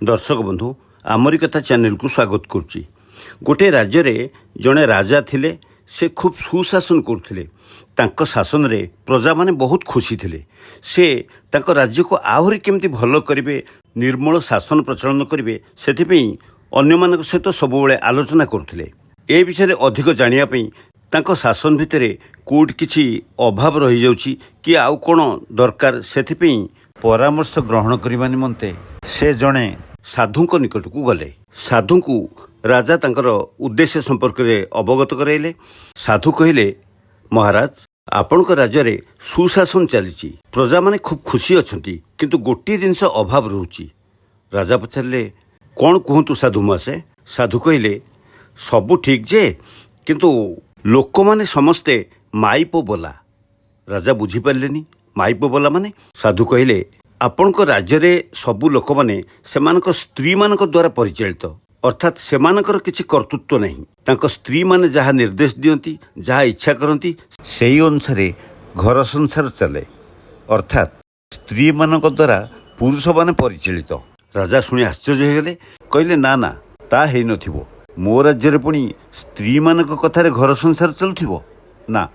दर्शक बंधु आमरी कथा चैनल को स्वागत करुच्ची। गोटे राज्य रे जड़े राजा थिले से खूब सुशासन करथिले। तांको शासन रे प्रजा माने बहुत खुशी थिले। से तांको राज्य को आहुरी केमती भलो करिवे, निर्मल शासन प्रचलन करिवे, सेथिपई अन्य मानक सहित सबुबेले आलोचना करथिले। ए विषय रे अधिक जानिया पई तांको शासन भितरे कोड किछि अभाव रहि जाउछि कि आउ कोन दरकार, सेथिपई परामर्श ग्रहण करिबा निमंते से जणे साधु निकट को गले। साधु को राजा तांकर उद्देश्य संपर्क में अवगत कराइले। साधु कहले, महाराज आपण राज्य रे सुशासन चली, प्रजा माने खूब खुशी अछंती, किंतु गोटे जिनस अभाव रोची। राजा पचारे, कौन कहतु साधु मासे? साधु कहले, सबु ठीक जे, किंतु लोक माने समस्ते माइपो बोला। राजा बुझी पारलेनी माइपो बोला माने? साधु कहले, आपण राज्य रे सबु लोक माने सेमानक स्त्री मानक द्वारा परिचालित, अर्थात सेमानकर किछि कर्तृत्व नहीं। तांको स्त्री माने जहाँ निर्देश दियंती, जहाँ इच्छा करती, सेही अनुसारे घर संसार चले, अर्थात स्त्री मानक द्वारा पुरुष माने परिचालित। राजा शुणी आश्चर्य हो गले। कहले, ना ना, ता हेई नथिबो। मो राज्य रे पुणी स्त्री मानक कथारे घर संसार चलुथिबो? ना,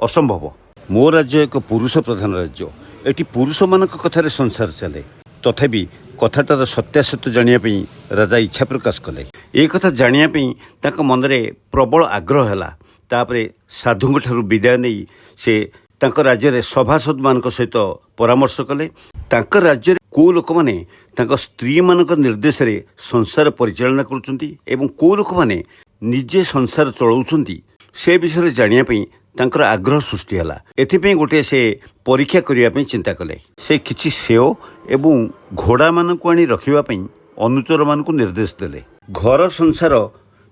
असंभव। मो राज्य एक पुरुष प्रधान राज्य, एटी पुरुष मानक कथारे संसार चले। तथापि कथाटार सत्यासत्य जानिया पई राजा इच्छा प्रकाश कले। ए कथा जानिया पई तांको मनरे प्रबल आग्रह हैला। तापरे साधुଙ୍କ ठारू विदाय नै से तांको राज्य रे सभासद मानक सहित परामर्श कले। तांको राज्य रे को लोक माने तांको स्त्री मानक निर्देश रे संसार परिचालना करूचंती एवं को लोक माने निजे संसार चलाउचंती, से विषय जानिया पई तांकर आग्रह सृष्टि हैला। एथिपई गोटे से परीक्षा करिया पई चिंता कले। से किछि सेओ एवं घोड़ा मानक आनी रखिबा पई अनुचर मानक निर्देश देले। घर संसार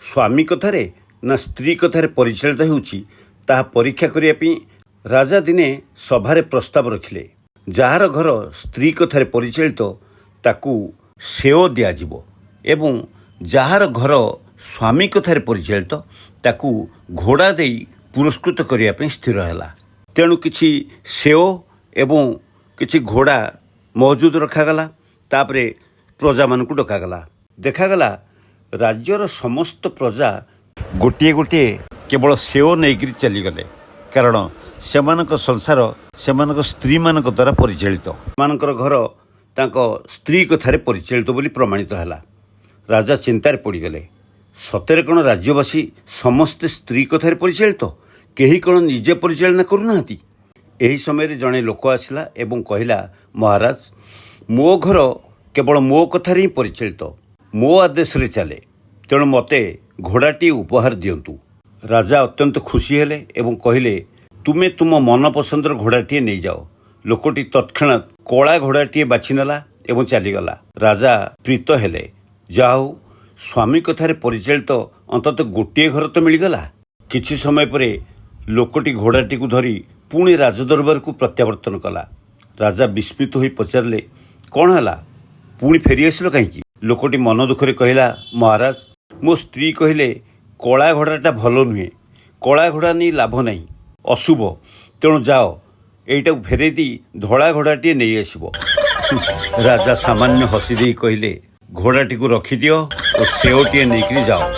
स्वामी कथारे ना स्त्री कथारे परिचालित होउची, ताहा परीक्षा करिया पई राजा दिने सभारे प्रस्ताव रखिले। जार घर स्त्री कथारे परिचालित ताकू सेओ दियाजिबो एवं जार घर स्वामी कथारे परिचालित ताकू घोड़ा देई पुरस्कृत करिया पे स्थिर हैला। तेणु किछि सेओ एवं किछि घोड़ा मौजूद रखागला। तापरे प्रजा मानकु डकागला। देखागला राज्यर समस्त प्रजा गोटे गोटे केवल सेओ नैकरी चलीगले, कारण सेमानक संसार सेमानक स्त्री मानक द्वारा परिचालित। मानकर घर तांको स्त्री कथारे परिचालित बोली प्रमाणित हैला। राजा चिंतार पड़ीगले। सतेरे कौन राज्यवासी समस्ते स्त्री कथारे परिचालित, केही कौन निजे परिचालना करूनाहांती? एही समय रे जणे लोक आसिला एवं कहिला, महाराज मो घर केवल मो कथारे ही परिचालित, मो आदेश रे चले, तेणु मते घोड़ाटी उपहार दियंतु। राजा अत्यंत खुशी हेले एवं कहिले, तुमे तुम मन पसंदर घोड़ाटीए नहीं जाओ। लोकटी तत्क्षणात कला घोड़ाटीए बाछिनेला एवं चलीगला। राजा प्रीत हेले। जाओ, स्वामी कथारे परिचालित अंततः गोटे घर तो मिलगला। किछि समय परे लोकटी घोड़ाटी को धरी पुणी राजदरबार को प्रत्यावर्तन कला। राजा विस्मित होई पचारले, कौन हला? पुणी फेरी आसिल कहीं? लोकटी मन दुखरे कहला, महाराज मो स्त्री कहले कला घोड़ाटा भल नुहे, कला घोड़ा नहीं लाभ नहीं, अशुभ, तेणु जाओ एटा फेरे दी धड़ा घोड़ाटीए नहीं आसब। राजा सामान्य हसी दे कहले, घोड़ाटी को रखिदियो और सेओटीए नहीं जाओ।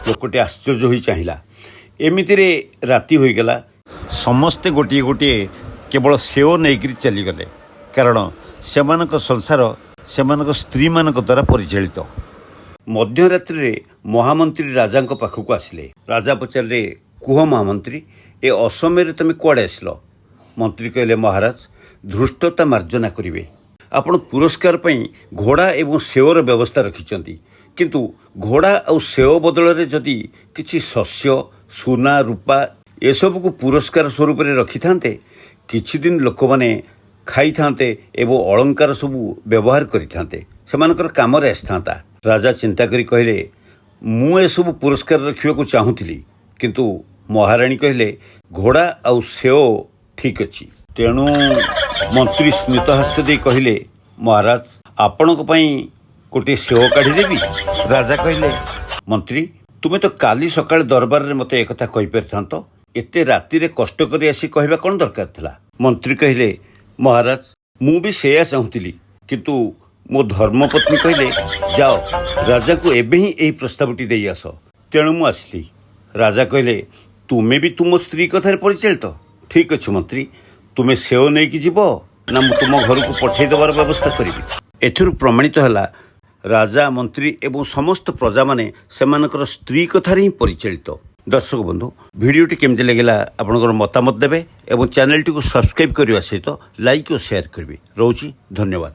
लोकटी आश्चर्य होई चाहिला। एमिति रे राति होई गला। समस्ते गोटे गोटे केवल सेओ नैकरी चलीगले, कारण सेमानक संसार सेमानक स्त्री मानक द्वारा परिचालित। मध्यरात्रि रे महामंत्री राजांक पाखक आसिले। राजा पचारे, कुह महामंत्री, ए असमय रे तमे कुआडे आसिलो? मंत्री कहले, महाराज धृष्टता मार्जना करिवे। आपण पुरस्कार पई घोड़ा एवं सेओर व्यवस्था रखिचंती, किंतु घोड़ा और सेओ बदल रे जदि किछि शस्य सुना रूपा एसबू को पुरस्कार स्वरूप रे रखि थांते, किछि दिन लोक माने खाई थांते एवं अलंकार सबू व्यवहार करि थांते, सेमानकर काम रे आस्थांता। राजा चिंता करी कहले, मु एसबू पुरस्कार रखिबा को चाहुथिली, किंतु महारानी कहले घोड़ा और सेओ ठीक अछि। तेणु मंत्री स्मित हास्य दे कहले, महाराज आपणक पई गोटे सेओ काढ़ी देबी? राजा कहले, मंत्री तुमे तो काली सकाळ दरबार रे मते एकथा कहि परथांत, एते राति रे कष्ट करी आसी कहबा कोन दरकार थिला? मंत्री कहले, महाराज मु भी सेया चाहुथिली, किंतु ମୋ ଧର୍ମପତ୍ନୀ କହିଲେ ଯାଅ ରାଜାକୁ ଏବେ ହିଁ ଏହି ପ୍ରସ୍ତାବଟି ଦେଇ ଆସ। ତେଣୁ ମୁଁ ଆସିଲି। ରାଜା କହିଲେ ତୁମେ ବି ତୁମ ସ୍ତ୍ରୀ କଥାରେ ପରିଚାଳିତ? ଠିକ୍ ଅଛି ମନ୍ତ୍ରୀ, ତୁମେ ସେଓ ନେଇକି ଯିବ ନା ମୁଁ ତୁମ ଘରକୁ ପଠାଇ ଦେବାର ବ୍ୟବସ୍ଥା କରିବି? ଏଥିରୁ ପ୍ରମାଣିତ ହେଲା ରାଜା, ମନ୍ତ୍ରୀ ଏବଂ ସମସ୍ତ ପ୍ରଜାମାନେ ସେମାନଙ୍କର ସ୍ତ୍ରୀ କଥାରେ ହିଁ ପରିଚାଳିତ। ଦର୍ଶକ ବନ୍ଧୁ, ଭିଡ଼ିଓଟି କେମିତି ଲାଗିଲା ଆପଣଙ୍କର ମତାମତ ଦେବେ ଏବଂ ଚ୍ୟାନେଲଟିକୁ ସବସ୍କ୍ରାଇବ୍ କରିବା ସହିତ ଲାଇକ୍ ଓ ସେୟାର କରିବେ। ରହୁଛି, ଧନ୍ୟବାଦ।